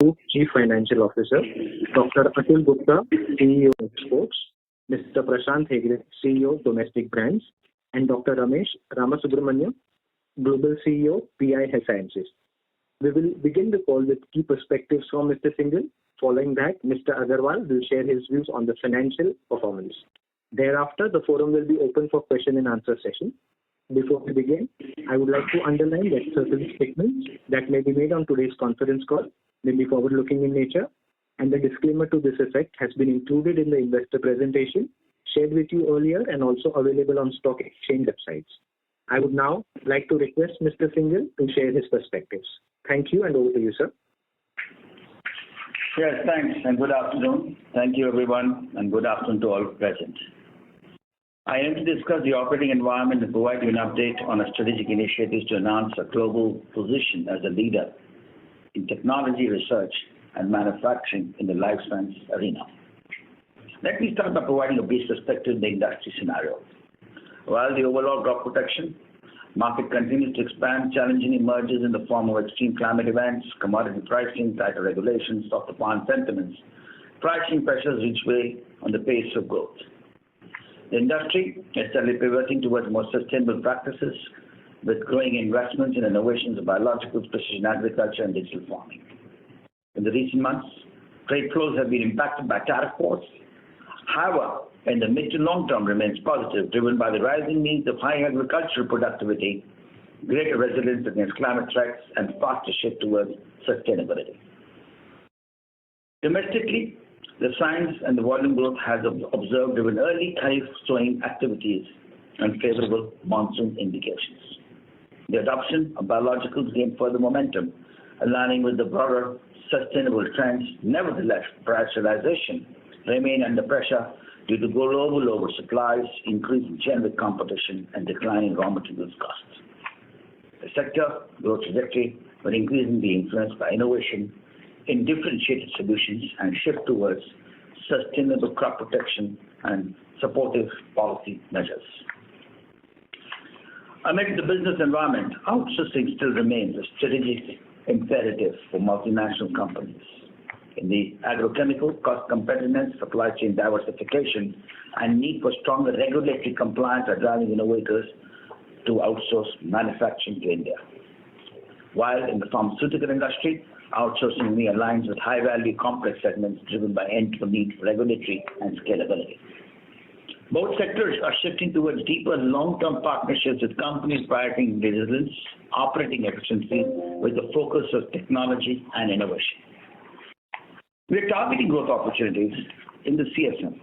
Group Chief Financial Officer, Dr. Atul Gupta, CEO Exports, Mr. Prashant Hegde, CEO Domestic Brands, and Dr. Ramesh Ramasubramanian, Global CEO PI Health Sciences. We will begin the call with key perspectives from Mr. Singhal. Following that, Mr. Agarwal will share his views on the financial performance. Thereafter, the forum will be open for question and answer session. Before we begin, I would like to underline that certain statements that may be made on today's conference call may be forward-looking in nature, and the disclaimer to this effect has been included in the investor presentation shared with you earlier and also available on stock exchange websites. I would now like to request Mr. Singhal to share his perspectives. Thank you, and over to you, sir. Yes, thanks, and good afternoon. Thank you, everyone, and good afternoon to all present. I aim to discuss the operating environment and provide you an update on our strategic initiatives to enhance our global position as a leader in technology, research, and manufacturing in the life science arena. Let me start by providing a brief perspective in the industry scenario. While the overall crop protection market continues to expand, challenging emerges in the form of extreme climate events, commodity pricing, tighter regulations, softer farm sentiments. Pricing pressures reach way on the pace of growth. The industry is steadily pivoting towards more sustainable practices with growing investments in innovations of biologicals, precision agriculture, and digital farming. In the recent months, trade flows have been impacted by tariff wars. However, in the mid to long term remains positive, driven by the rising needs of high agricultural productivity, greater resilience against climate threats, and faster shift towards sustainability. Domestically, the signs and the volume growth has observed driven early kharif sowing activities and favorable monsoon indications. The adoption of biologicals gained further momentum, aligning with the broader sustainable trends. Nevertheless, price realization remain under pressure due to global oversupplies, increasing generic competition, and declining raw materials costs. The sector growth trajectory will increasingly influenced by innovation in differentiated solutions and shift towards sustainable crop protection and supportive policy measures. Amid the business environment, outsourcing still remains a strategic imperative for multinational companies. In the agrochemical, cost competitiveness, supply chain diversification, and need for stronger regulatory compliance are driving innovators to outsource manufacturing to India. While in the pharmaceutical industry, outsourcing aligns with high-value complex segments driven by end-to-end need for regulatory and scalability. Both sectors are shifting towards deeper long-term partnerships with companies prioritizing resilience, operating efficiency with the focus of technology and innovation. We are targeting growth opportunities in the CSM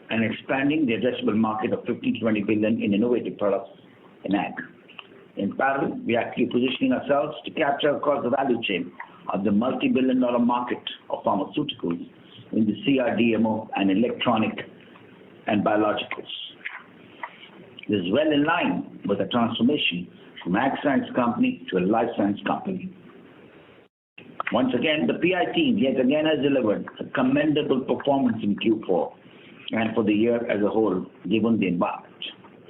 and expanding the addressable market of 15 to 20 billion in innovative products in ag. In parallel, we are actively positioning ourselves to capture across the value chain of the multi-billion-dollar market of pharmaceuticals in the CRDMO and electronic and biologicals. This is well in line with the transformation from ag science company to a life science company. Once again, the PI team yet again has delivered a commendable performance in Q4 and for the year as a whole, given the environment.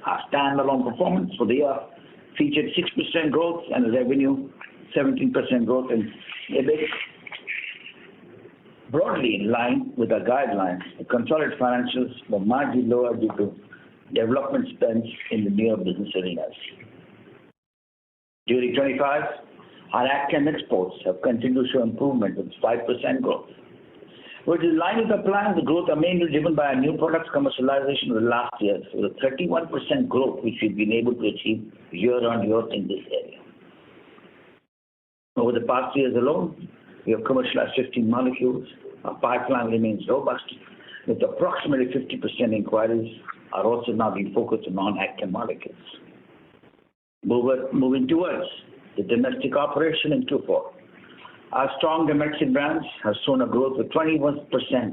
Our standalone performance for the year featured 6% growth and revenue, 17% growth in EBIT. Broadly in line with our guidelines, the consolidated financials were marginally lower due to development spends in the newer business arenas. During 25, our AgChem exports have continued to show improvement with 5% growth. Which is in line with our plans, the growth are mainly driven by our new products commercialization of the last year, with a 31% growth which we've been able to achieve year on year in this area. Over the past years alone, we have commercialized 15 molecules. Our pipeline remains robust, with approximately 50% inquiries are also now being focused on non-AgChem molecules. Moving towards the domestic operation in Q4. Our strong domestic brands have shown a growth of 21%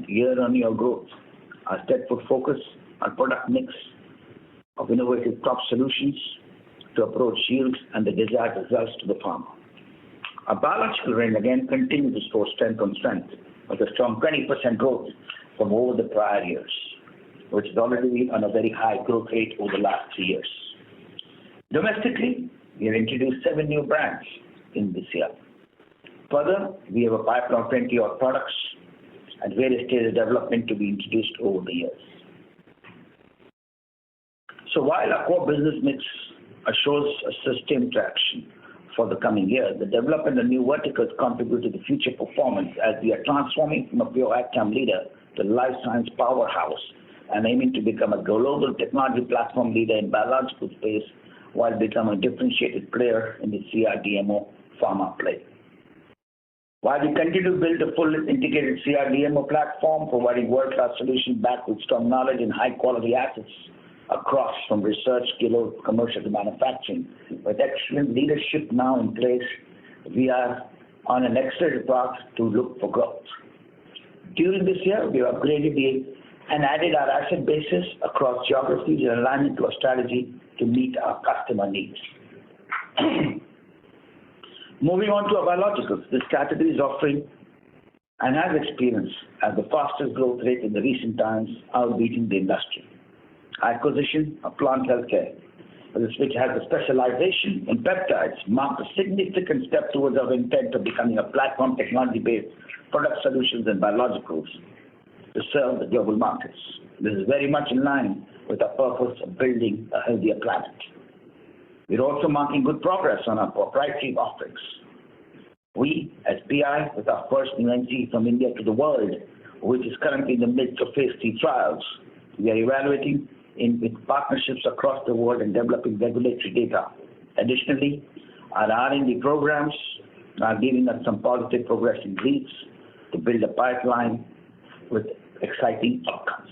year-on-year growth. Our steadfast focus on product mix of innovative crop solutions to approach yields and the desired results to the farmer. Our biological range again continues to show strength on strength with a strong 20% growth from over the prior years, which is already on a very high growth rate over the last 3 years. Domestically, we have introduced 7 new brands in this year. Further, we have a pipeline of 20-odd products at various stages of development to be introduced over the years. So while our core business mix assures a sustained traction for the coming year, the development of new verticals contribute to the future performance as we are transforming from a pure AgChem leader to a life science powerhouse and aiming to become a global technology platform leader in biological space while becoming a differentiated player in the CRDMO pharma play. While we continue to build a full integrated CRDMO platform, providing world-class solutions backed with strong knowledge and high-quality assets across from research, commercial to manufacturing, with excellent leadership now in place, we are on an accelerated path to look for growth. During this year, we have upgraded and added our asset bases across geographies in alignment to our strategy to meet our customer needs. Moving on to our biologicals, this category is offering and has experienced as the fastest growth rate in the recent times, outbeating the industry. Acquisition of Plant Healthcare, which has a specialization in peptides, marked a significant step towards our intent of becoming a platform technology-based product solutions and biologicals to serve the global markets. This is very much in line with our purpose of building a healthier planet. We're also marking good progress on our proprietary offerings. We, as PI, with our first new entry from India to the world, which is currently in the midst of phase 3 trials, we are evaluating with partnerships across the world and developing regulatory data. Additionally, our R&D programs are giving us some positive progressing leads to build a pipeline with exciting outcomes.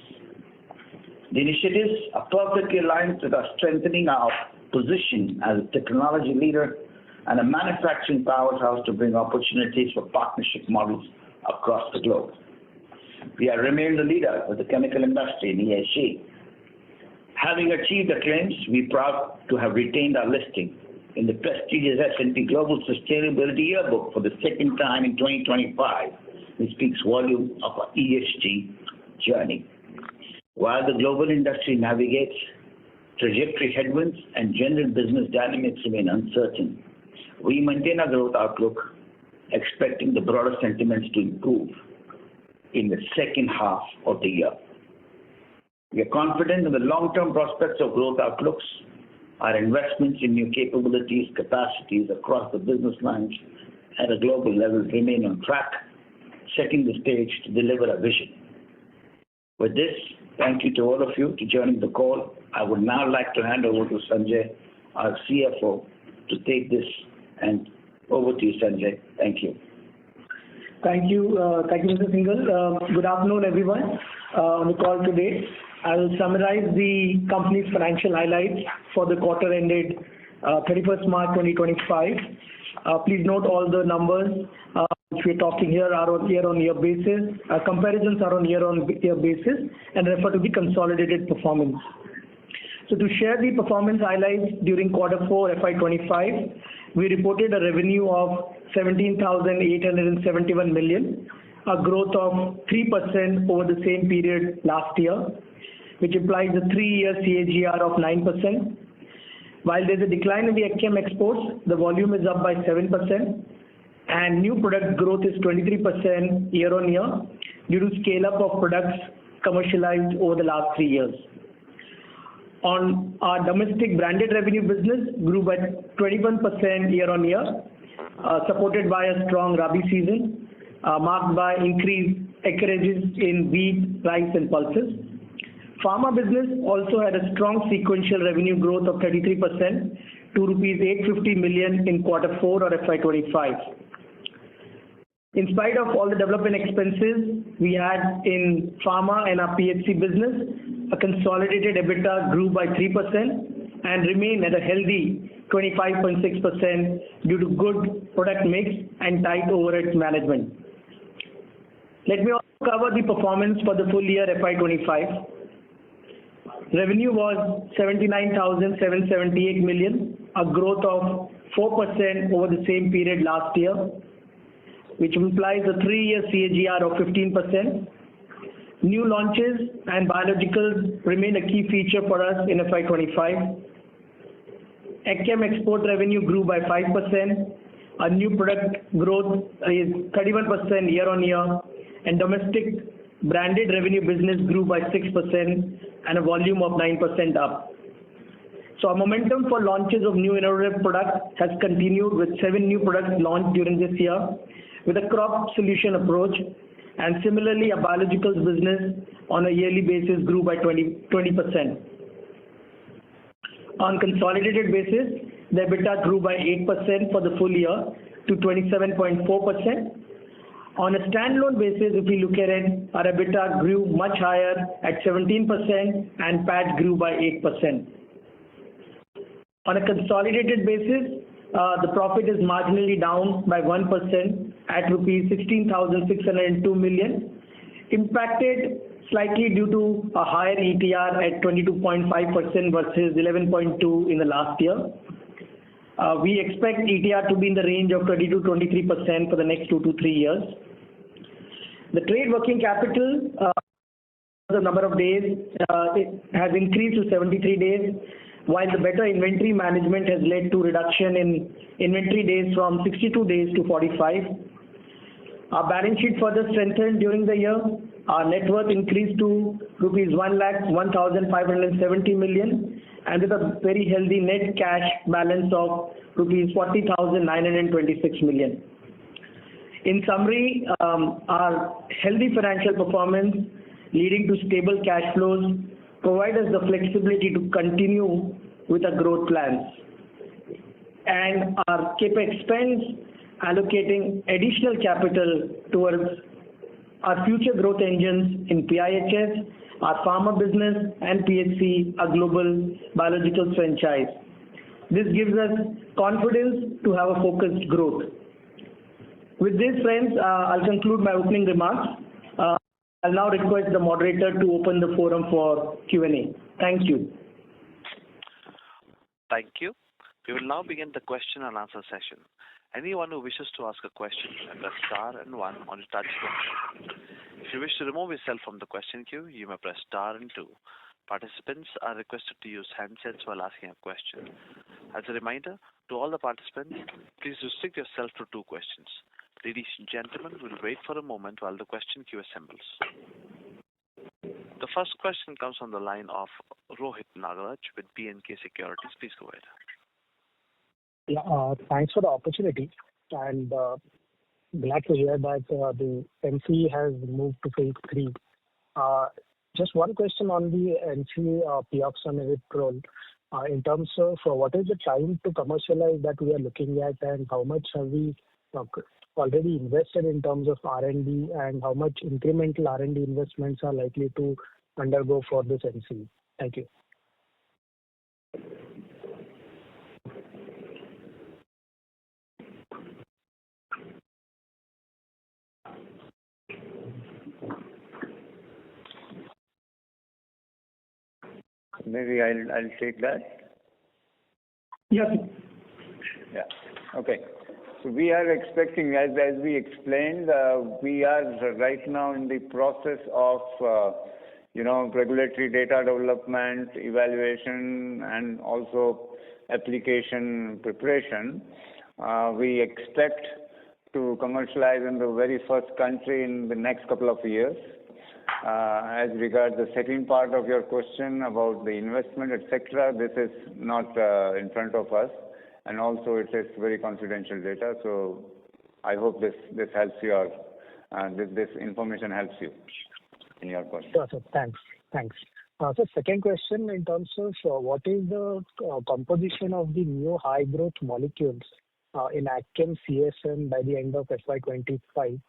The initiatives are perfectly aligned with our strengthening our position as a technology leader and a manufacturing powerhouse to bring opportunities for partnership models across the globe. We have remained the leader of the chemical industry in ESG. Having achieved acclaims, we are proud to have retained our listing in the prestigious S&P Global Sustainability Yearbook for the second time in 2025, which speaks volume of our ESG journey. While the global industry navigates trajectory headwinds and general business dynamics remain uncertain, we maintain our growth outlook, expecting the broader sentiments to improve in the second half of the year. We are confident in the long-term prospects of growth outlooks. Our investments in new capabilities, capacities across the business lines at a global level remain on track, setting the stage to deliver a vision. With this, thank you to all of you for joining the call. I would now like to hand over to Sanjay, our CFO, to take this, and over to you, Sanjay. Thank you. Thank you, Mr. Singhal. Good afternoon, everyone. On the call today, I will summarize the company's financial highlights for the quarter ended 31st March 2025. Please note all the numbers which we're talking here are on year-on-year basis. Comparisons are on year-on-year basis and refer to the consolidated performance. So to share the performance highlights during Q4 FY25, we reported a revenue of 17,871 million, a growth of 3% over the same period last year, which implies a 3-year CAGR of 9%. While there's a decline in the AgChem exports, the volume is up by 7%, and new product growth is 23% year-on-year due to scale-up of products commercialized over the last 3 years. On our domestic branded revenue business grew by 21% year-on-year, supported by a strong Rabi season, marked by increased acreages in wheat, rice, and pulses. Pharma business also had a strong sequential revenue growth of 33% to rupees 850 million in Q4 of FY25. In spite of all the development expenses we had in pharma and our PHC business, a consolidated EBITDA grew by 3% and remained at a healthy 25.6% due to good product mix and tight overhead management. Let me also cover the performance for the full year FY25. Revenue was 79,778 million, a growth of 4% over the same period last year, which implies a 3-year CAGR of 15%. New launches and biologicals remain a key feature for us in FY25. AgChem export revenue grew by 5%, Our new product growth is 31% year-on-year, and domestic branded revenue business grew by 6% and a volume of 9% up. So our momentum for launches of new innovative products has continued with 7 new products launched during this year with a crop solution approach, and similarly a biologicals business on a yearly basis grew by 20%. On consolidated basis, the EBITDA grew by 8% for the full year to 27.4%. On a standalone basis, if we look at it, our EBITDA grew much higher at 17% and PAT grew by 8%. On a consolidated basis, the profit is marginally down by 1% at rupees 16,602 million, impacted slightly due to a higher ETR at 22.5% versus 11.2% in the last year. We expect ETR to be in the range of 20 to 23% for the next 2 to 3 years. The trade working capital, the number of days, it has increased to 73 days, while the better inventory management has led to reduction in inventory days from 62 days to 45. Our balance sheet further strengthened during the year. Our net worth increased to rupees 1,01,570 million, and with a very healthy net cash balance of rupees 40,926 million. In summary, our healthy financial performance leading to stable cash flows provide us the flexibility to continue with our growth plans. And our CAPEX spends allocating additional capital towards our future growth engines in PIHS, our pharma business, and PHC, our global biological franchise. This gives us confidence to have a focused growth. With this, friends, I'll conclude my opening remarks. I'll now request the moderator to open the forum for Q&A. Thank you. Thank you. We will now begin the question and answer session. Anyone who wishes to ask a question may press star and 1 on your touch phone. If you wish to remove yourself from the question queue, you may press star and 2. Participants are requested to use handsets while asking a question. As a reminder to all the participants, please restrict yourself to 2 questions. Ladies and gentlemen, we'll wait for a moment while the question queue assembles. The first question comes from the line of Rohit Nagaraj with B&K Securities. Please go ahead. Yeah, thanks for the opportunity, and glad to hear that the NCE has moved to phase 3. Just one question on the NCE Pioxaniliprole. In terms of what is the time to commercialize that we are looking at, and how much have we already invested in terms of R&D, and how much incremental R&D investments are likely to undergo for this NCE? Thank you. Maybe I'll take that. Yes. Yeah. Okay. So we are expecting, as we explained, we are right now in the process of, regulatory data development, evaluation, and also application preparation. We expect to commercialize in the very first country in the next couple of years. As regards the second part of your question about the investment, etc., this is not in front of us, and also it is very confidential data. So I hope this helps you, or this information helps you in your question. Sure, sir. Thanks. So second question, in terms of what is the composition of the new high growth molecules in AgChem CSM by the end of FY25?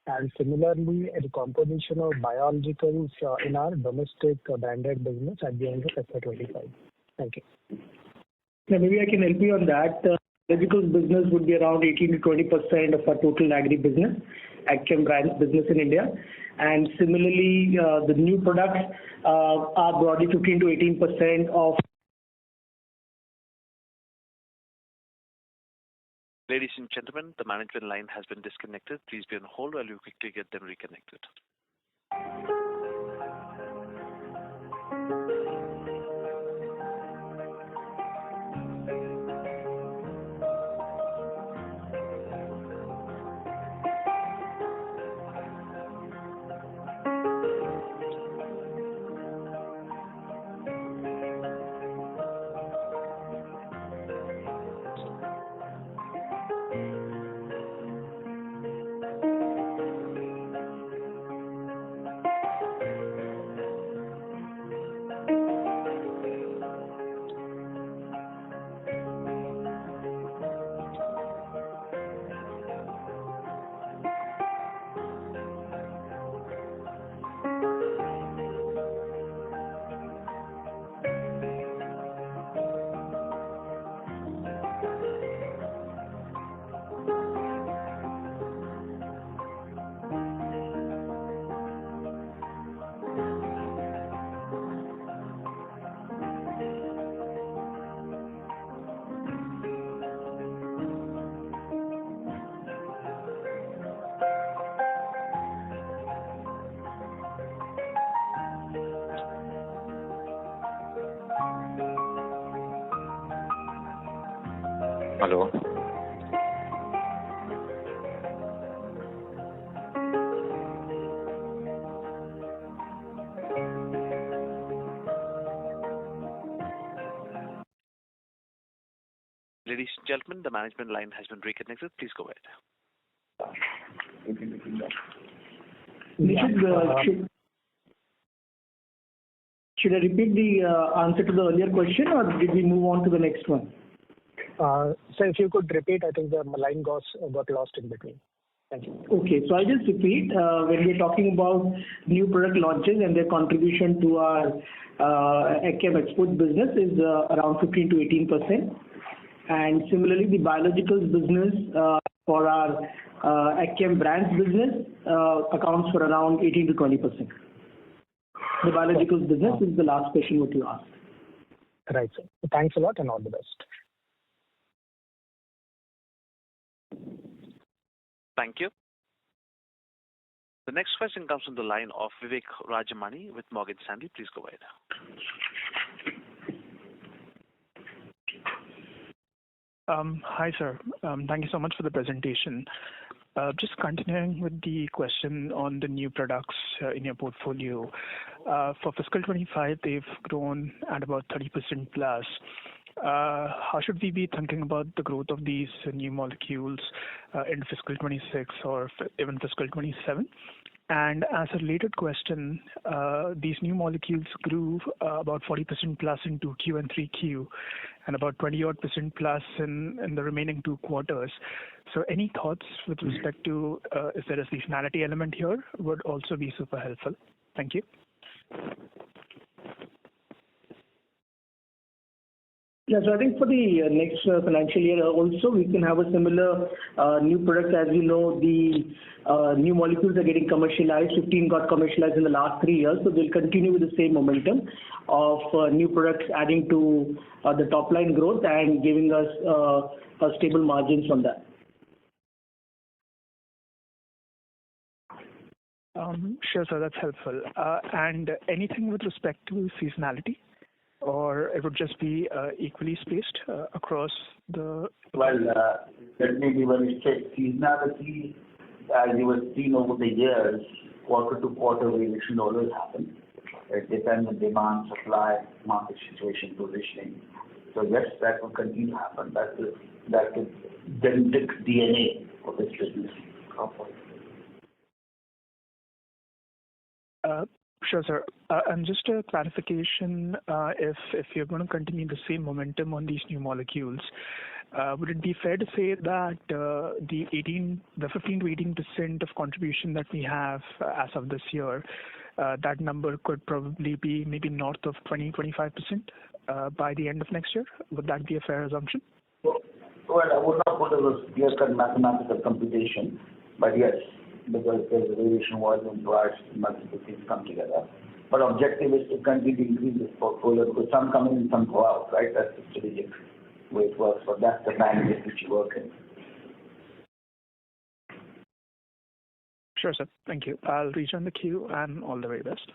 And similarly, the composition of biologicals in our domestic branded business at the end of FY25. Thank you. Yeah, maybe I can help you on that. Biologicals business would be around 18 to 20% of our total agri business, AgChem brands business in India. And similarly, the new products are broadly 15 to 18% of. Ladies and gentlemen, the management line has been disconnected. Please be on hold while we quickly get them reconnected. Hello. Ladies and gentlemen, the management line has been reconnected. Please go ahead. Nishit, should I repeat the answer to the earlier question, or did we move on to the next one? So if you could repeat, I think the line got lost in between. Thank you. Okay, so I'll just repeat. When we're talking about new product launches and their contribution to our AgChem export business is around 15 to 18%. And similarly, the biologicals business for our AgChem brands business accounts for around 18 to 20%. The biologicals business is the last question what you asked. Right, sir. Thanks a lot and all the best. Thank you. The next question comes from the line of Vivek Rajamani with Morgan Stanley. Please go ahead. Hi, sir. Thank you so much for the presentation. Just continuing with the question on the new products in your portfolio. For fiscal 25, they've grown at about 30% plus. How should we be thinking about the growth of these new molecules in fiscal 26 or even fiscal 27? And as a related question, these new molecules grew about 40% plus in 2Q and 3Q and about 20% plus in the remaining 2 quarters. So any thoughts with respect to if there is a seasonality element here would also be super helpful. Thank you. Yeah, so I think for the next financial year also we can have a similar new product. As you know, the new molecules are getting commercialized. 15 got commercialized in the last 3 years, so they'll continue with the same momentum of new products adding to the top line growth and giving us stable margins on that. Sure, sir, that's helpful. And anything with respect to seasonality? Or it would just be equally spaced across the... Well, let me be very straight. Seasonality, as you have seen over the years, quarter to quarter variation always happens. It depends on demand, supply, market situation, positioning. So yes, that will continue to happen. That is genetic DNA of this business. Sure, sir. And just a clarification, if you're going to continue the same momentum on these new molecules, would it be fair to say that the 15 to 18% of contribution that we have as of this year, that number could probably be maybe north of 20-25% by the end of next year? Would that be a fair assumption? Well, I would not put it as clear-cut mathematical computation, but yes, because there's a variation volume price, multiple things come together. But objective is to continue to increase this portfolio because some come in, some go out, right? That's the strategic way it works, but that's the dynamic which you work in. Sure, sir. Thank you. I'll rejoin the queue and all the very best.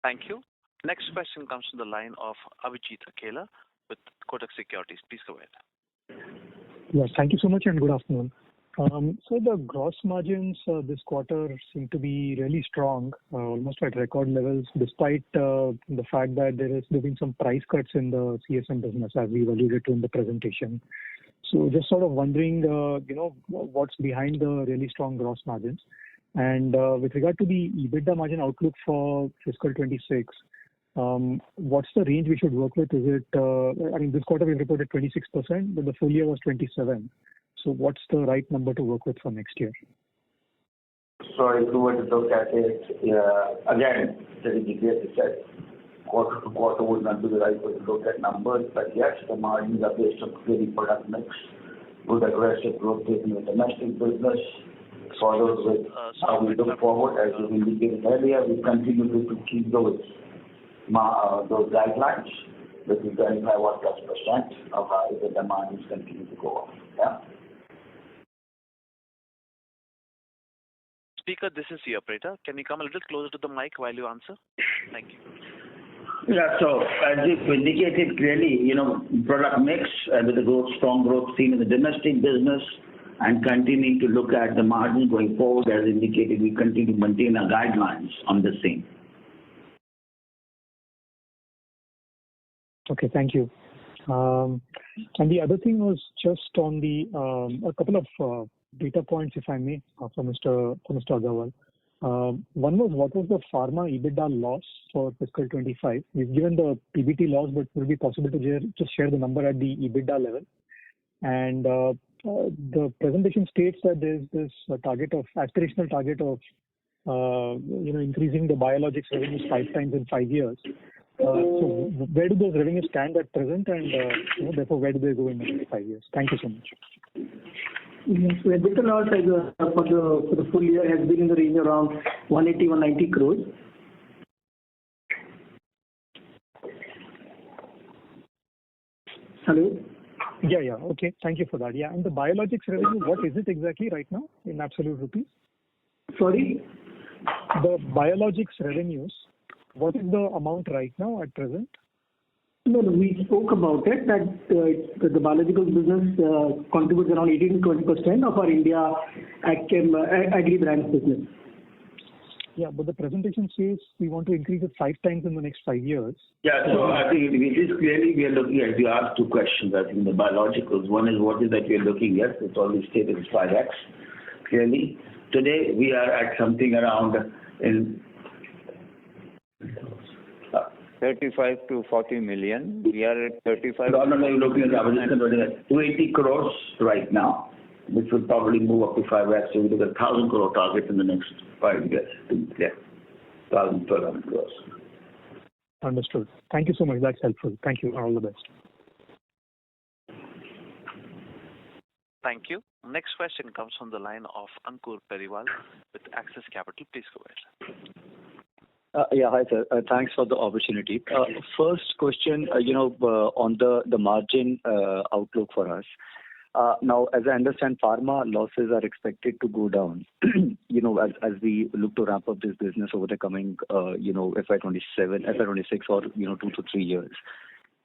Thank you. Next question comes from the line of Abhijit Akella with Kotak Securities. Please go ahead. Yes, thank you so much and good afternoon. So the gross margins this quarter seem to be really strong, almost at record levels, despite the fact that there has been some price cuts in the CSM business, as we alluded to in the presentation. So just sort of wondering, what's behind the really strong gross margins. And with regard to the EBITDA margin outlook for fiscal 26, what's the range we should work with? Is it, this quarter we reported 26%, but the full year was 27%. So what's the right number to work with for next year? So if you were to look at it, again, strategically, as I said, quarter to quarter would not be the right way to look at numbers, but yes, the margins are based on clearly product mix, good aggressive growth in the domestic business, followed with how we look forward, as you indicated earlier, we continue to keep those guidelines, which is 25% of our EBITDA margins continue to go up. Yeah. Speaker, this is the operator. Can you come a little closer to the mic while you answer? Thank you. Yeah. So as you indicated clearly, product mix with the strong growth seen in the domestic business and continuing to look at the margin going forward, as indicated, we continue to maintain our guidelines on the same. Okay, thank you. And the other thing was just on a couple of data points, if I may, for Mr. Agarwal. One was, what was the pharma EBITDA loss for fiscal 25? We've given the PBT loss, but would it be possible to just share the number at the EBITDA level? And the presentation states that there's this aspirational target of increasing the biologics revenues 5 times in 5 years. So where do those revenues stand at present, and therefore where do they go in the next 5 years? Thank you so much. Yes, so EBITDA loss for the full year has been in the range around 180-190 crores. Hello? Yeah. Okay. Thank you for that. Yeah. And the biologics revenue, what is it exactly right now in absolute rupees? Sorry? The biologics revenues, what is the amount right now at present? No, we spoke about it, that the biological business contributes around 18-20% of our India agri brands business. Yeah, but the presentation says we want to increase it 5 times in the next 5 years. Yeah, so I think it is clearly we are looking at, you asked 2 questions, I think, the biologicals. One is what is that we are looking at, it's always stated as 5x, clearly. Today we are at something around in 35 to 40 million. We are at 35. No, you're looking at, I was just converting at 280 crores right now, which will probably move up to 5x. So we look at 1,000 crore target in the next 5 years. Yeah, 1,200 crores. Understood. Thank you so much. That's helpful. Thank you. All the best. Thank you. Next question comes from the line of Ankur Periwal with Axis Capital. Please go ahead. Yeah, hi sir. Thanks for the opportunity. First question, on the margin outlook for us. Now, as I understand, pharma losses are expected to go down, as we look to ramp up this business over the coming, FY27, FY26 or, 2 to 3 years.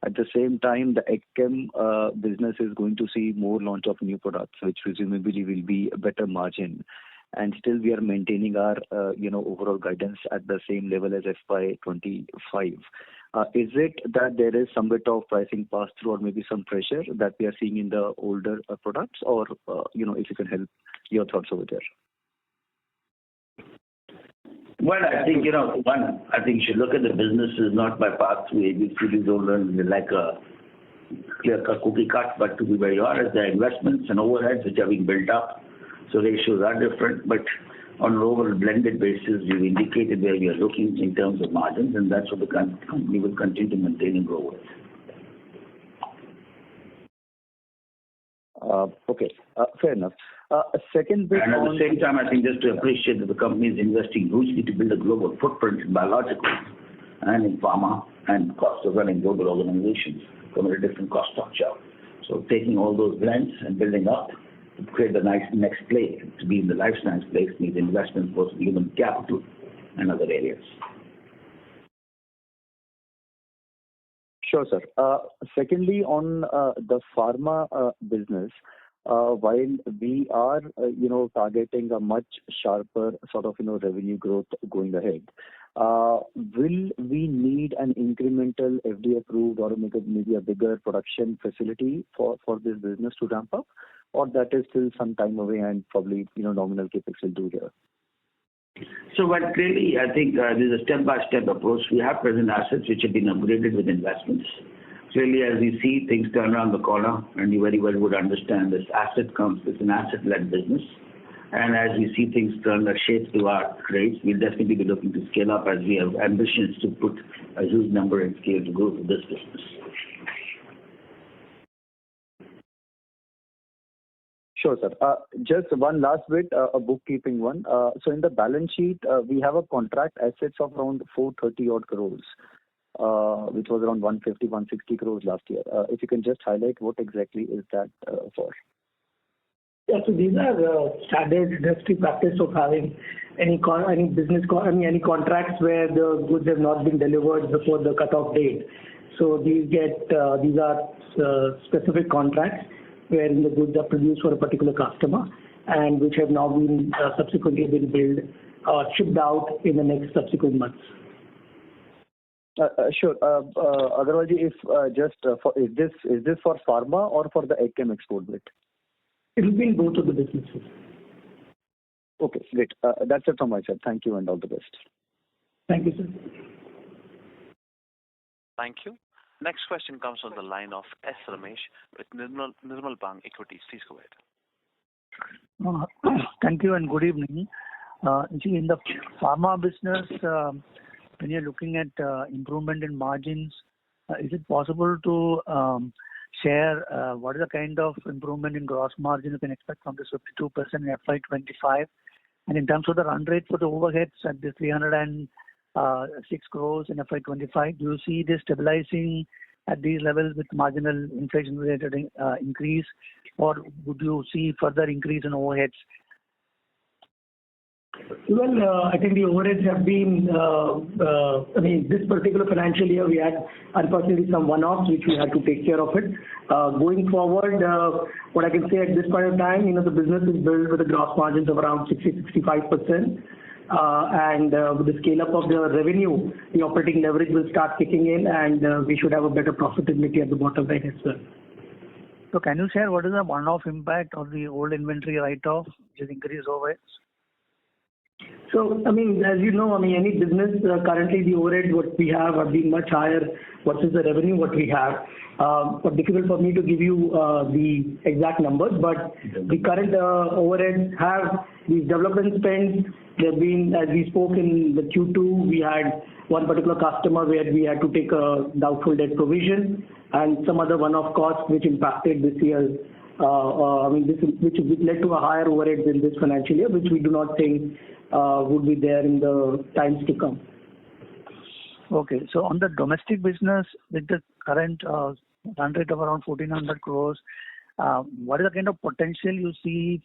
At the same time, the AgChem business is going to see more launch of new products, which presumably will be a better margin. And still we are maintaining our, overall guidance at the same level as FY25. Is it that there is some bit of pricing pass-through or maybe some pressure that we are seeing in the older products, or, if you can help your thoughts over there? Well, I think, I think you should look at the businesses not by pass-through. ABCDs don't learn like a clear-cut cookie cut, but to be very honest, there are investments and overheads which are being built up. So ratios are different, but on an overall blended basis, we've indicated where we are looking in terms of margins, and that's what the company will continue to maintain and grow with. Okay, fair enough. Second bit and at the same time, I think just to appreciate that the company is investing hugely to build a global footprint in biologicals and in pharma and cost of running global organizations from a different cost structure. So taking all those blends and building up to create the nice next place, to be in the life science place, needs investments both in human capital and other areas. Sure, sir. Secondly, on the pharma business, while we are, targeting a much sharper sort of, revenue growth going ahead, will we need an incremental FDA approved or maybe a bigger production facility for this business to ramp up? Or that is still some time away and probably, nominal capex will do here? So, but clearly, I think there's a step-by-step approach. We have present assets which have been upgraded with investments. Clearly, as we see things turn around the corner, and you very well would understand this it's an asset-led business. And as we see things turn the shape to our grades, we'll definitely be looking to scale up as we have ambitions to put a huge number and scale to grow to this business. Sure, sir. Just one last bit, a bookkeeping one. So in the balance sheet, we have a contract assets of around 430 odd crores, which was around 150, 160 crores last year. If you can just highlight what exactly is that for? Yeah, so these are standard industry practice of having any contracts where the goods have not been delivered before the cutoff date. So these are specific contracts wherein the goods are produced for a particular customer and which have now been subsequently been billed or shipped out in the next subsequent months. Sure. Otherwise, if is this for pharma or for the AgChem export bit? It will be in both of the businesses. Okay, great. That's it from my side. Thank you and all the best. Thank you, sir. Thank you. Next question comes from the line of S. Ramesh with Nirmal Bang Equities. Please go ahead. Thank you and good evening. In the pharma business, when you're looking at improvement in margins, is it possible to share what is the kind of improvement in gross margin you can expect from this 52% in FY25? And in terms of the run rate for the overheads at the 306 crores in FY25, do you see this stabilizing at these levels with marginal inflation-related increase, or would you see further increase in overheads? Well, I think the overheads have been, this particular financial year we had unfortunately some one-offs which we had to take care of it. Going forward, what I can say at this point of time, the business is built with a gross margins of around 60-65%. And with the scale up of the revenue, the operating leverage will start kicking in and we should have a better profitability at the bottom line as well. So can you share what is the one-off impact of the old inventory write-off, which is increased overheads? So, as you know, any business, currently the overheads what we have been much higher versus the revenue what we have. But difficult for me to give you the exact numbers, but the current overheads have these development spends. They've been, as we spoke in the Q2, we had one particular customer where we had to take a doubtful debt provision and some other one-off costs which impacted this year. Which led to a higher overheads in this financial year, which we do not think would be there in the times to come. Okay, so on the domestic business, with the current run rate of around 1,400 crores, what is the kind of potential you see,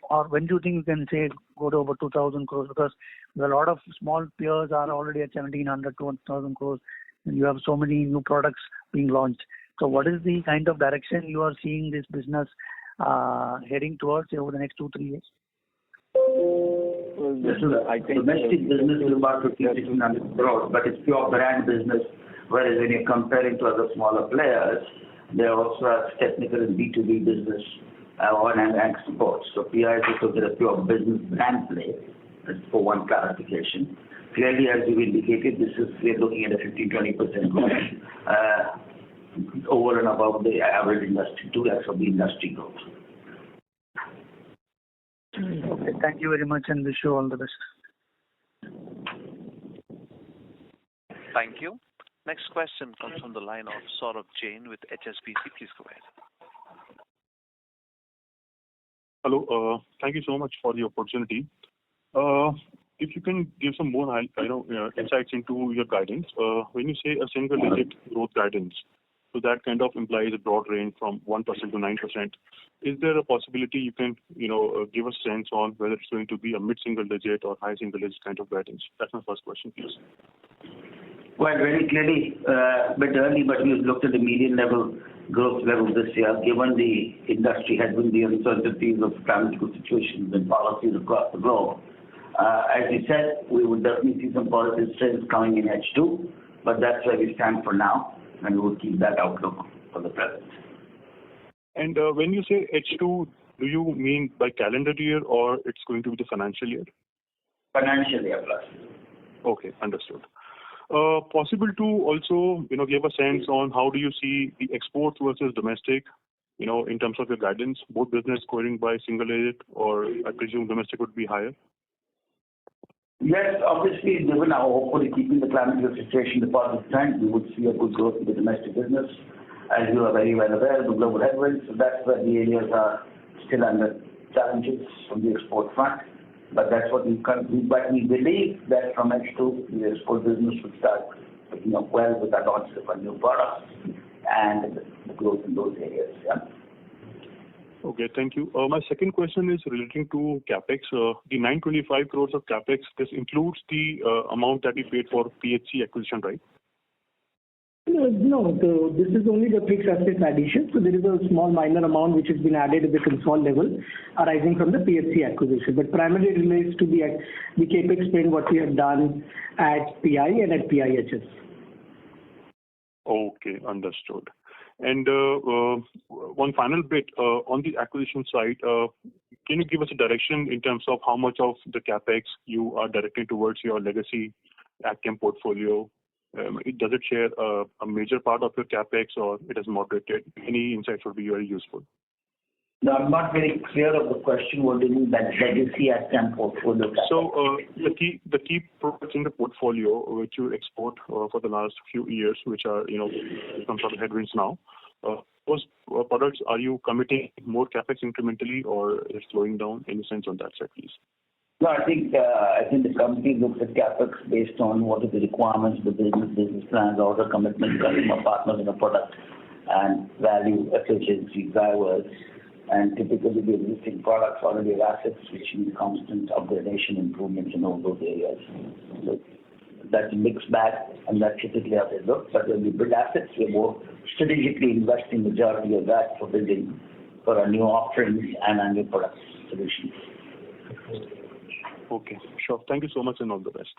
or when do you think you can say go to over 2,000 crores? Because a lot of small peers are already at 1,700 to 1,000 crores, and you have so many new products being launched. So what is the kind of direction you are seeing this business heading towards over the next 2-3 years? I think domestic business is about 1,500 crores, but it's pure brand business. Whereas when you're comparing to other smaller players, they also have technical and B2B business and exports. So PI is also a pure business brand play. That's for one clarification. Clearly, as you indicated, we're looking at a 15-20% growth over and above the average industry, 2x of the industry growth. Okay, thank you very much and wish you all the best. Thank you. Next question comes from the line of Saurabh Jain with HSBC. Please go ahead. Hello. Thank you so much for the opportunity. If you can give some more insights into your guidance. When you say a single-digit growth guidance, so that kind of implies a broad range from 1% to 9%. Is there a possibility you can, give a sense on whether it's going to be a mid-single digit or high single digit kind of guidance? That's my first question, please. Well, very clearly, a bit early, but we've looked at the median level growth level this year, given the industry headwind, the uncertainties of political situations and policies across the globe. As you said, we would definitely see some positive trends coming in H2, but that's where we stand for now, and we will keep that outlook for the present. And when you say H2, do you mean by calendar year or it's going to be the financial year? Financial year plus. Okay, understood. Possible to also, give a sense on how do you see the exports versus domestic, in terms of your guidance, both business growing by single digit, or I presume domestic would be higher? Yes, obviously, given our hopefully keeping the climate situation the positive trend, we would see a good growth in the domestic business. As you are very well aware, the global headwinds, so that's where the areas are still under challenges from the export front. But that's what we believe that from H2, the export business would start picking up well with the launch of our new products and the growth in those areas. Yeah. Okay, thank you. My second question is relating to CapEx. The 925 crores of CapEx, this includes the amount that you paid for PHC acquisition, right? No, this is only the fixed asset addition. So there is a small minor amount which has been added at the consolidated level arising from the PHC acquisition, but primarily relates to the CapEx spend what we have done at PI and at PIHS. Okay, understood. And one final bit on the acquisition side, can you give us a direction in terms of how much of the CapEx you are directing towards your legacy AgChem portfolio? Does it share a major part of your CapEx or it is moderated? Any insights would be very useful. No, I'm not very clear of the question. What do you mean by legacy AgChem portfolio CapEx? So the key products in the portfolio which you export for the last few years, which are some sort of headwinds now, those products, are you committing more CapEx incrementally or is slowing down? Any sense on that side, please? No, I think the company looks at CapEx based on what are the requirements, the business plans, order commitments, customer partners in the product, and value efficiency drivers. And typically, the existing products already have assets which need constant upgradation, improvements in all those areas. So that's a mixed bag, and that's typically how they look. But when we build assets, we're more strategically investing majority of that for building for our new offerings and our new product solutions. Okay, sure. Thank you so much and all the best.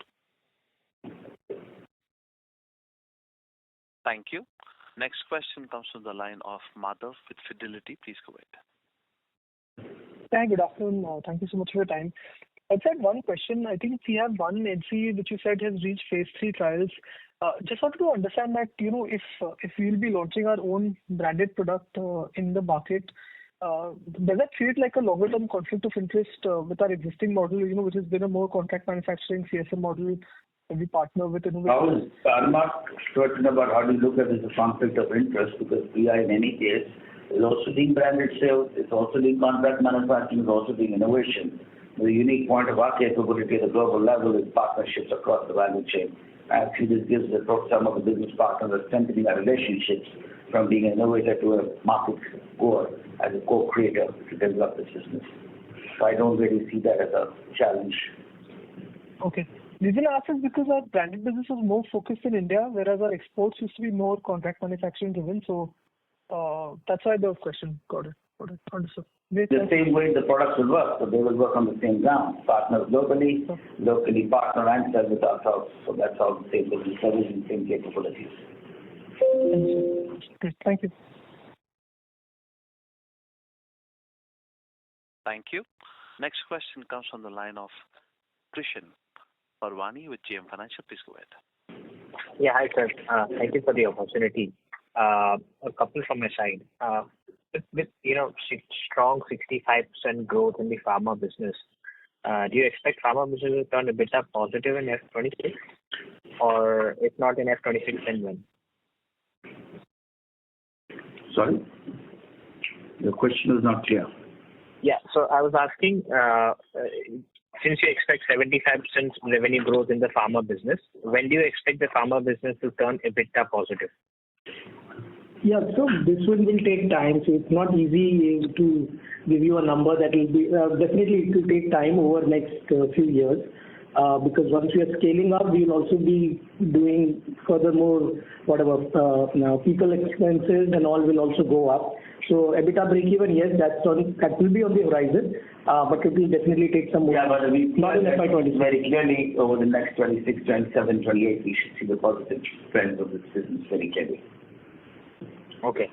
Thank you. Next question comes from the line of Madhav with Fidelity. Please go ahead. Hi, good afternoon. Thank you so much for your time. I had one question. I think we have one NCE which you said has reached phase 3 trials. Just wanted to understand that, if we will be launching our own branded product in the market, does that create like a longer term conflict of interest with our existing model, which has been a more contract manufacturing CSM model and we partner with innovators? I'm not certain about how to look at it as a conflict of interest because PI in any case is also doing branded sales, it's also doing contract manufacturing, it's also doing innovation. The unique point of our capability at the global level is partnerships across the value chain. Actually, this gives some of the business partners are strengthening our relationships from being an innovator to a market goer as a co-creator to develop this business. So I don't really see that as a challenge. Okay. The reason I ask is because our branded business is more focused in India, whereas our exports used to be more contract manufacturing driven. So that's why the question. Got it. Understood. The same way the products will work, so they will work on the same ground. Partner globally, locally partner and sell with ourselves. So that's how the same business service and same capabilities. Great. Thank you. Thank you. Next question comes from the line of Krishan Parwani with JM Financial. Please go ahead. Yeah, hi sir. Thank you for the opportunity. A couple from my side. With strong 65% growth in the pharma business, do you expect pharma business to turn a bit up positive in F26, or if not in F26, then when? Sorry, the question is not clear. Yeah, so I was asking, since you expect 75% revenue growth in the pharma business, when do you expect the pharma business to turn EBITDA positive? Yeah, so this one will take time. So it's not easy to give you a number that will be, definitely it will take time over the next few years. Because once we are scaling up, we will also be doing furthermore, people expenses and all will also go up. So EBITDA break-even, yes, that will be on the horizon, but it will definitely take some more. Yeah, but not in FY26. Very clearly over the next 26, 27, 28, we should see the positive trends of this business very clearly. Okay,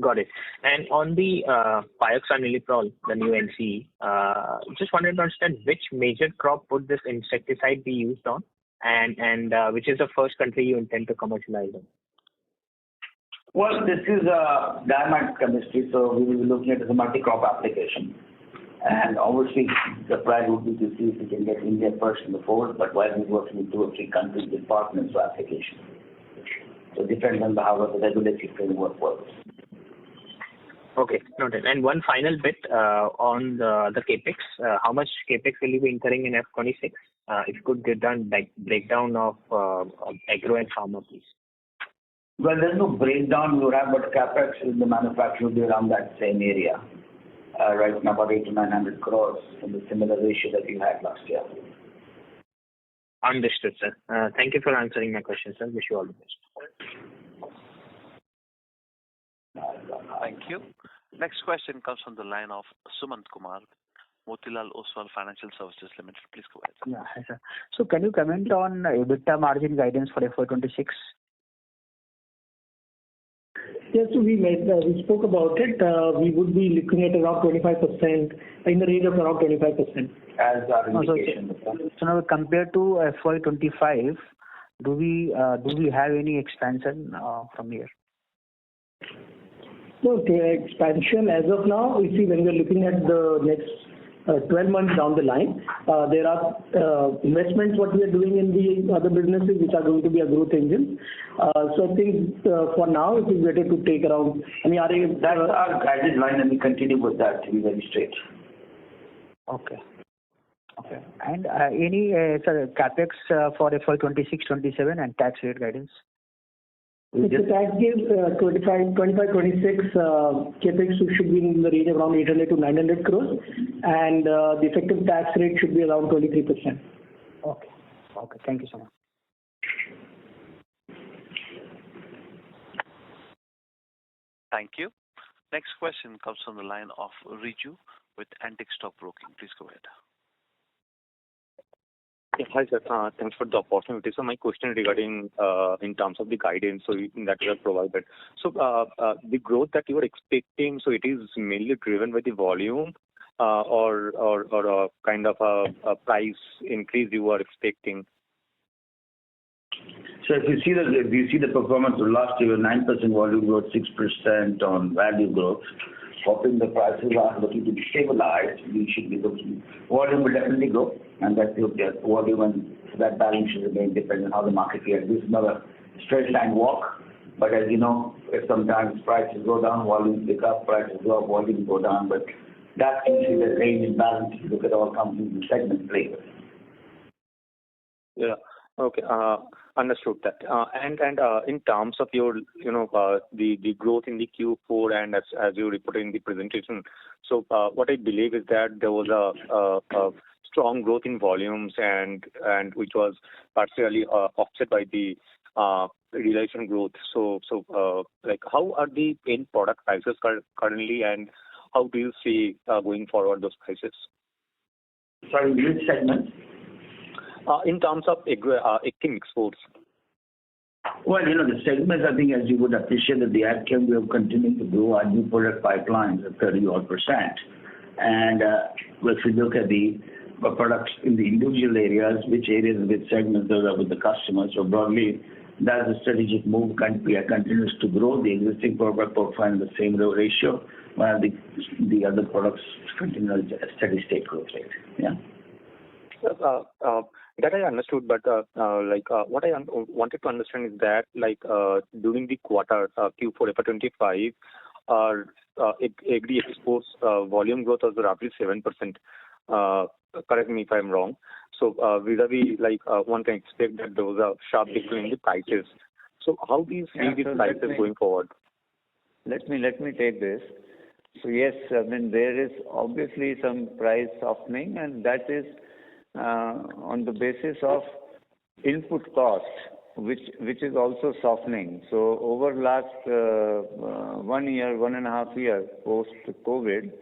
got it. And on the pioxaniliprole, the new NCE, just wanted to understand which major crop would this insecticide be used on, and which is the first country you intend to commercialize in? Well, this is a diamond chemistry, so we will be looking at it as a multi-crop application. And obviously, the plan would be to see if we can get India first in the fold, but while we're working with 2 or 3 countries with partners for application. So it depends on how the regulatory framework works. Okay, noted. And one final bit on the capex. How much capex will you be incurring in F26? If you could get done breakdown of agro and pharma, please. Well, there's no breakdown we would have, but capex in the manufacturing will be around that same area. right now about 800 to 900 crores in the similar ratio that you had last year. Understood, sir. Thank you for answering my question, sir. Wish you all the best. Thank you. Next question comes from the line of Sumant Kumar, Motilal Oswal Financial Services Limited. Please go ahead. Yeah, hi, sir. So can you comment on EBITDA margin guidance for FY26? Yes, so we spoke about it. We would be looking at around 25%, in the range of around 25%. As our indication. So now compared to FY25, do we have any expansion from here? No, the expansion as of now, we see when we're looking at the next 12 months down the line, there are investments what we are doing in the other businesses which are going to be a growth engine. So I think for now it is better to take around. That's our guided line, and we continue with that to be very straight. Okay. And any capex for FY26-27 and tax rate guidance? The tax gives 25-26 capex should be in the range of around 800 to 900 crores, and the effective tax rate should be around 23%. Okay. Thank you so much. Thank you. Next question comes from the line of Riju with Antique Stock Broking. Please go ahead. Yeah, hi, sir. Thanks for the opportunity. So my question regarding in terms of the guidance that you have provided. So the growth that you are expecting, so it is mainly driven by the volume or kind of a price increase you are expecting? So if you see the performance of last year, 9% volume growth, 6% on value growth. Hoping the prices are looking to be stabilized, we should be looking. Volume will definitely grow, and that will get volume, and that balance should remain depending on how the market reacts. This is not a straight line walk, but as you know, if sometimes prices go down, volumes pick up, prices go up, volumes go down, but that's usually the range and balance if you look at all companies and segment flavors. Yeah. Okay. Understood that. And in terms of your, the growth in the Q4 and as you reported in the presentation, so what I believe is that there was a strong growth in volumes and which was partially offset by the realization growth. So like how are the end product prices currently, and how do you see going forward those prices? Sorry, which segment? In terms of AgChem exports. Well, the segments, I think, as you would appreciate, that the AgChem, we have continued to grow our new product pipelines at 30-odd%. And if we look at the products in the individual areas, which areas, which segments those are with the customers. So broadly, that's a strategic move. We are continuous to grow the existing product portfolio in the same ratio, while the other products continue at a steady state growth rate. Yeah. That I understood, but what I wanted to understand is that during the quarter Q4FY25, our agri exports volume growth was roughly 7%. Correct me if I'm wrong. So vis-a-vis, one can expect that there was a sharp decline in the prices. So how do you see these prices going forward? Let me take this. So yes, I mean there is obviously some price softening, and that is on the basis of input cost, which is also softening. So over last 1.5 years post COVID,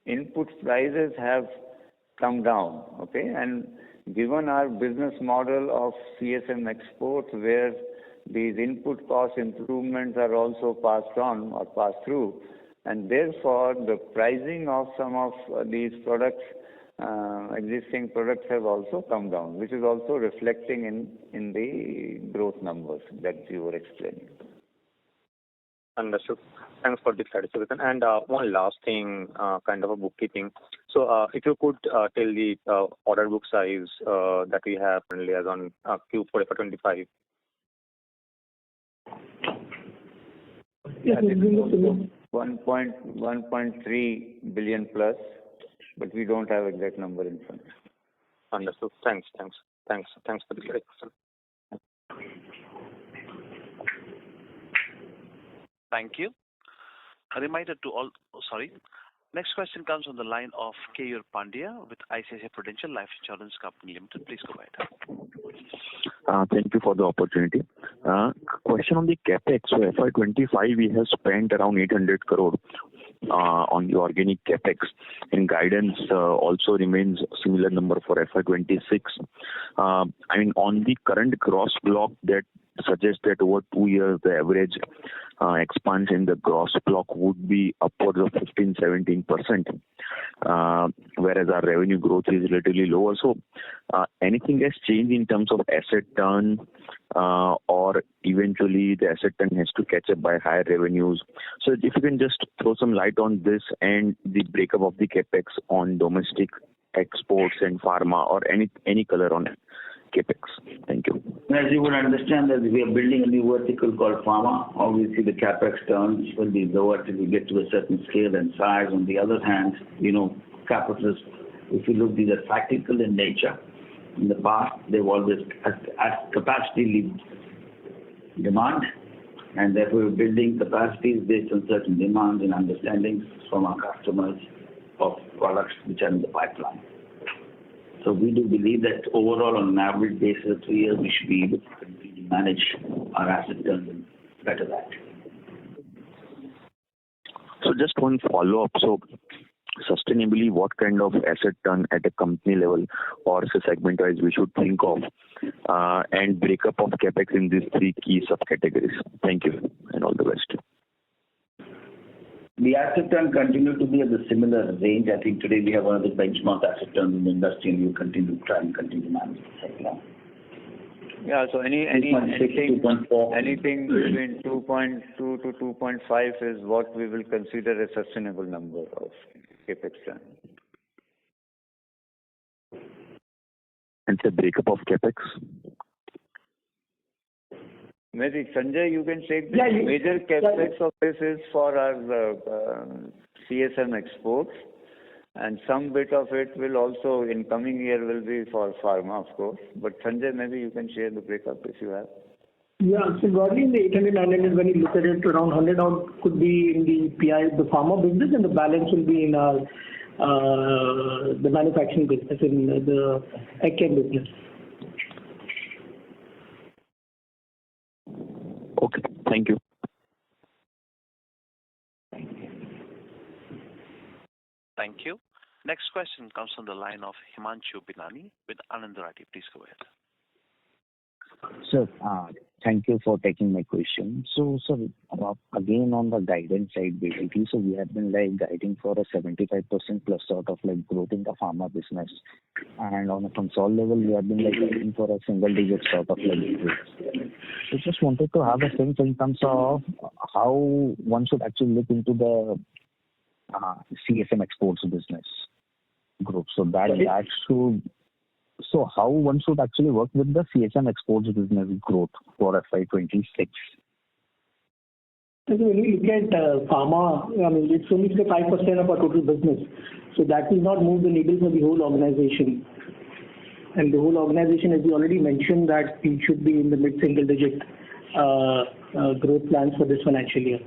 input prices have come down. Okay, and given our business model of CSM exports, where these input cost improvements are also passed on or passed through, and therefore the pricing of some of these products, existing products, have also come down, which is also reflecting in the growth numbers that you were explaining. Understood. Thanks for the clarification. And one last thing, kind of a bookkeeping. So if you could tell the order book size that we have currently as on Q4FY25. Yes, 1.3 billion plus, but we don't have exact number in front. Understood. Thanks for the clarification. Thank you. A reminder to all, Next question comes on the line of Keyur Pandya with ICICI Prudential Life Insurance Company Limited. Please go ahead. Thank you for the opportunity. Question on the CapEx. So FY25, we have spent around 800 crore on the organic CapEx, and guidance also remains similar number for FY26. I mean, on the current gross block, that suggests that over 2 years, the average expansion in the gross block would be upwards of 15-17%, whereas our revenue growth is relatively lower. So anything has changed in terms of asset turn, or eventually the asset turn has to catch up by higher revenues? So if you can just throw some light on this and the breakup of the CapEx on domestic, exports and pharma, or any color on CapEx. Thank you. As you would understand that we are building a new vertical called pharma. Obviously, the capex terms will be lower till we get to a certain scale and size. On the other hand, capital, if you look, these are practical in nature. In the past, they've always as capacity demand, and therefore we're building capacities based on certain demands and understandings from our customers of products which are in the pipeline. So we do believe that overall, on an average basis of 3 years, we should be able to completely manage our asset turns and better that. So just one follow-up. So sustainably, what kind of asset turn at a company level or segment-wise we should think of, and breakup of capex in these 3 key subcategories? Thank you, and all the best. The asset turn continue to be at the similar range. I think today we have one of the benchmark asset turns in the industry, and we will continue to try and continue to manage the sector. Yeah, so anything between 2.2 to 2.5 is what we will consider a sustainable number of capex turn. And the breakup of capex? Maybe Sanjay, you can take the major capex of this is for our CSM exports, and some bit of it will also in coming year will be for pharma, of course. But Sanjay, maybe you can share the breakup if you have. Yeah, so broadly in the 800, 900, when you look at it, around 100 out could be in the PI, the pharma business, and the balance will be in our the manufacturing business, in the AgChem business. Okay, thank you. Thank you. Next question comes from the line of Himanshu Binani with Anand Rathi. Please go ahead. Sir, thank you for taking my question. So, sir, again on the guidance side, basically, so we have been guiding for a 75% plus sort of growth in the pharma business, and on a console level, we have been guiding for a single-digit sort of growth. So, just wanted to have a sense in terms of how one should actually look into the CSM exports business growth. So how one should actually work with the CSM exports business growth for FY26? So when you look at pharma, I mean, it's only 5% of our total business. So that will not move the needle for the whole organization. And the whole organization, as you already mentioned, that we should be in the mid-single digit growth plans for this financial year.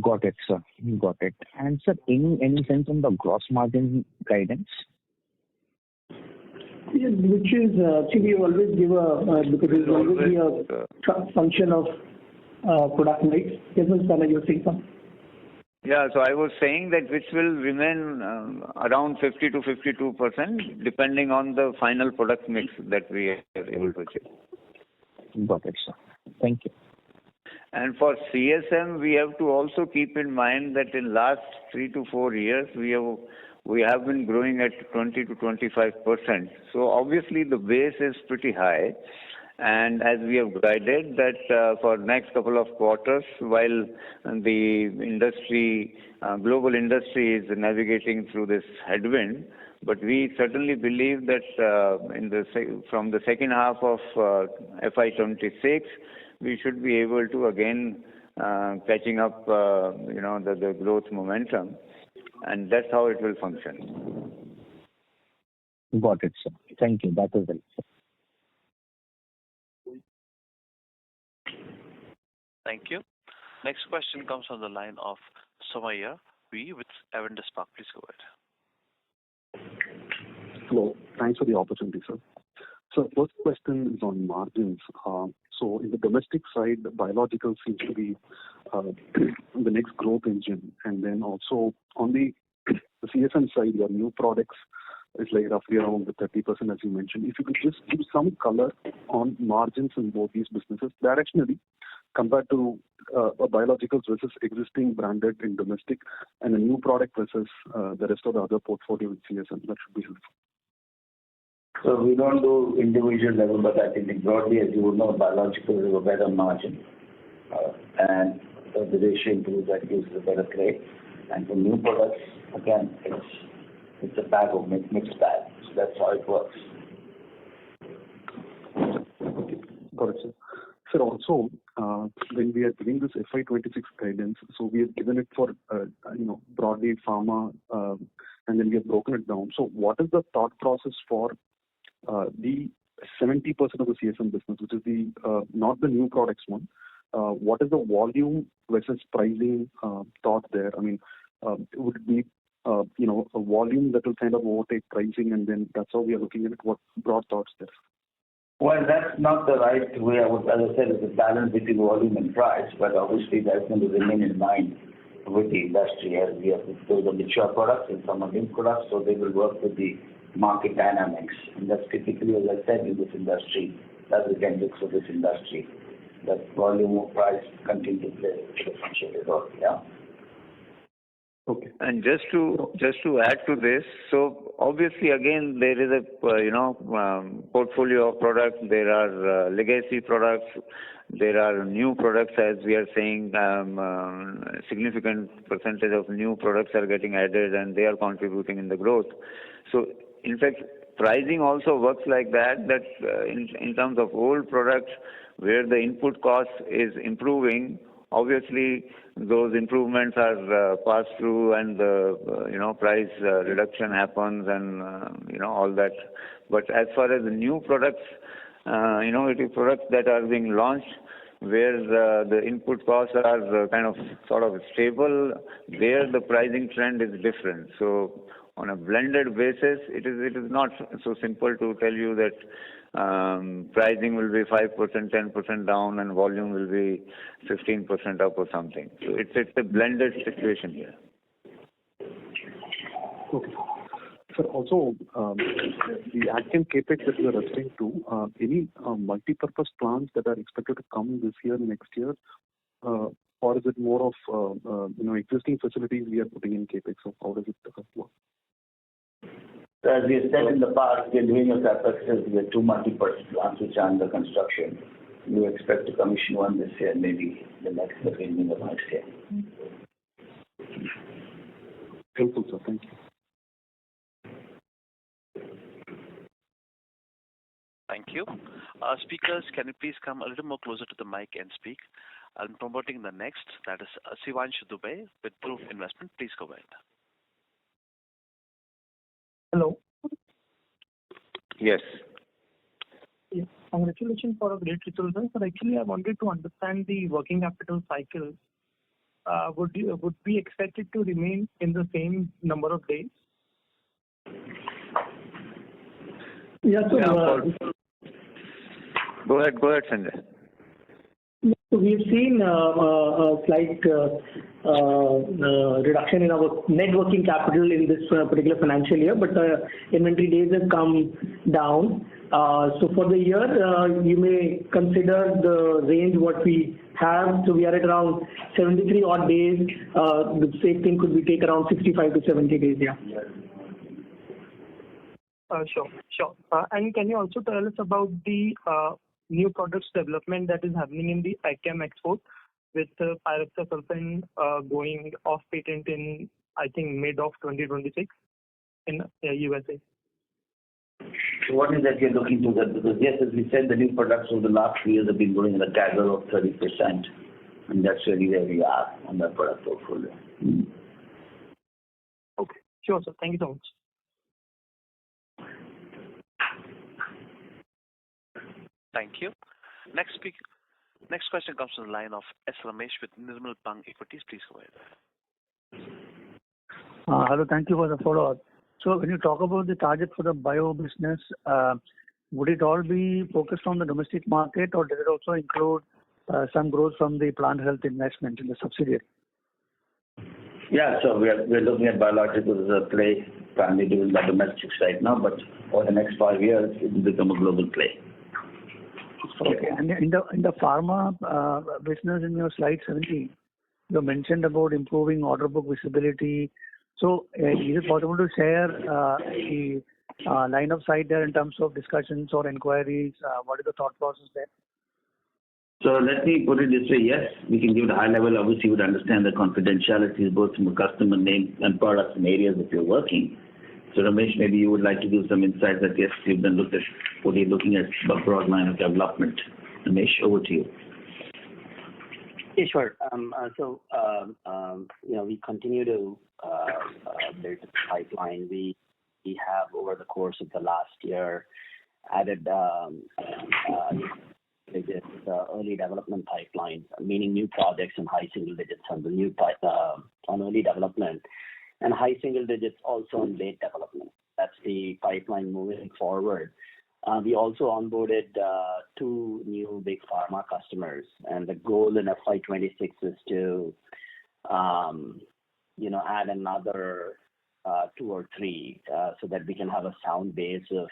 Got it, sir. Got it. And sir, any sense on the gross margin guidance? Yes, which is actually we always give because it will always be a function of product mix. Yes, Mr. you're saying something? Yeah, so I was saying that which will remain around 50 to 52%, depending on the final product mix that we are able to achieve. Got it, sir. Thank you. And for CSM, we have to also keep in mind that in last 3 to 4 years, we have been growing at 20 to 25%. So obviously the base is pretty high. And as we have guided that for next couple of quarters, while the industry, global industry is navigating through this headwind, but we certainly believe that from the second half of FY26, we should be able to again catching up, the growth momentum, and that's how it will function. Got it, sir. Thank you. That is it. Thank you. Next question comes from the line of Somaiya V with Avendus Spark. Please go ahead. Hello. Thanks for the opportunity, sir. So first question is on margins. So in the domestic side, biological seems to be the next growth engine. And then also on the CSM side, your new products is like roughly around the 30%, as you mentioned. If you could just give some color on margins in both these businesses directionally compared to biologicals versus existing branded in domestic and a new product versus the rest of the other portfolio with CSM, that should be helpful. So we don't do individual level, but I think broadly, as you would know, biological is a better margin. And the ratio improves, that gives a better grade. And for new products, again, it's a bag of mixed bag. So that's how it works. Okay. Got it, sir. Sir, also, when we are giving this FY26 guidance, so we have given it for, broadly pharma, and then we have broken it down. So what is the thought process for the 70% of the CSM business, which is the not the new products one? What is the volume versus pricing thought there? I mean, would it be a volume that will kind of overtake pricing, and then that's how we are looking at it? What broad thoughts there? Well, that's not the right way. As I said, it's a balance between volume and price, but obviously that's going to remain in line with the industry as we have those are mature products and some are new products, so they will work with the market dynamics. And that's typically, as I said, in this industry, that's the dynamics of this industry. That volume or price continue to play a differentiated role. Yeah. Okay. And just to add to this, so obviously again there is a portfolio of products. There are legacy products. There are new products, as we are saying. Significant percentage of new products are getting added, and they are contributing in the growth. So in fact, pricing also works like that. That in terms of old products where the input cost is improving, obviously those improvements are passed through, and the price reduction happens, and all that. But as far as the new products, innovative products that are being launched, where the input costs are kind of sort of stable, there the pricing trend is different. So on a blended basis, it is not so simple to tell you that pricing will be 5%, 10% down, and volume will be 15% up or something. So it's a blended situation here. Okay. Sir, also, the Agchem CapEx that you are referring to, any multi-purpose plants that are expected to come this year, next year, or is it more of existing facilities we are putting in CapEx? So how does it work? So as we have said in the past, we are doing a CapEx. We have 2 multi-purpose plants which are under construction. We expect to commission one this year, maybe the beginning of next year. Helpful, sir. Thank you. Thank you. Speakers, can you please come a little more closer to the mic and speak? I'm promoting the next. That is Sivanshu Dubey with Proof Investment. Please go ahead. Hello. Yes. Yes. Congratulations for a great result, sir. But actually, I wanted to understand the working capital cycle. Would we expect it to remain in the same number of days? Yeah. Go ahead, Sanjay. So we've seen a slight reduction in our net working capital in this particular financial year, but inventory days have come down. So for the year, you may consider the range what we have. So we are at around 73 odd days. The same thing could be take around 65 to 70 days. Yeah. Sure. And can you also tell us about the new products development that is happening in the Agchem export with pyroxasulfone going off patent in, I think, mid of 2026 in USA? So what is that you're looking to that? Because yes, as we said, the new products over the last few years have been growing at a CAGR of 30%, and that's really where we are on that product portfolio. Okay. Sure, sir. Thank you so much. Thank you. Next Next question comes from the line of S. Ramesh with Nirmal Bang Equities. Please go ahead. Hello, thank you for the follow-up. So when you talk about the target for the bio business, would it all be focused on the domestic market, or does it also include some growth from the plant health investment in the subsidiary? Yeah, so we're looking at biologicals as a play, primarily doing the domestic side now, but over the next 5 years, it will become a global play. Okay, and in the pharma business, in your slide 17, you mentioned about improving order book visibility. So is it possible to share the line of sight there in terms of discussions or inquiries? What is the thought process there? So let me put it this way. Yes, we can give it a high level. Obviously, you would understand the confidentiality both from a customer name and products and areas that you're working. So Ramesh, maybe you would like to give some insights that yes, you've been looked at what you're looking at a broad line of development. Ramesh, over to you. Yeah, sure. We continue to build the pipeline. We have, over the course of the last year, added early development pipeline, meaning new projects and high single digits on the new on early development, and high single digits also on late development. That's the pipeline moving forward. We also onboarded 2 new big pharma customers, and the goal in FY26 is to, add another 2 or 3 so that we can have a sound base of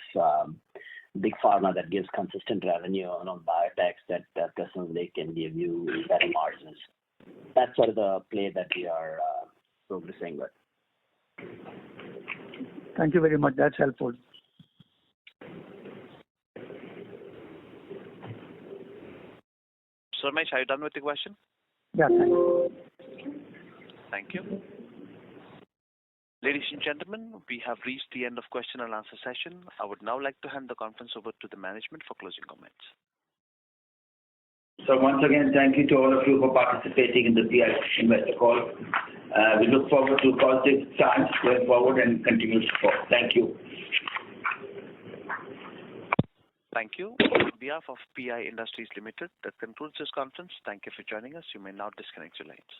big pharma that gives consistent revenue on biotechs that presently can give you better margins. That's sort of the play that we are progressing with. Thank you very much. That's helpful. So, Ramesh, are you done with the question? Yeah, thank you. Thank you. Ladies and gentlemen, we have reached the end of question and answer session. I would now like to hand the conference over to the management for closing comments. So once again, thank you to all of you for participating in the PI investor call. We look forward to positive times going forward and continued support. Thank you. Thank you. On behalf of PI Industries Limited, that concludes this conference. Thank you for joining us. You may now disconnect your lines.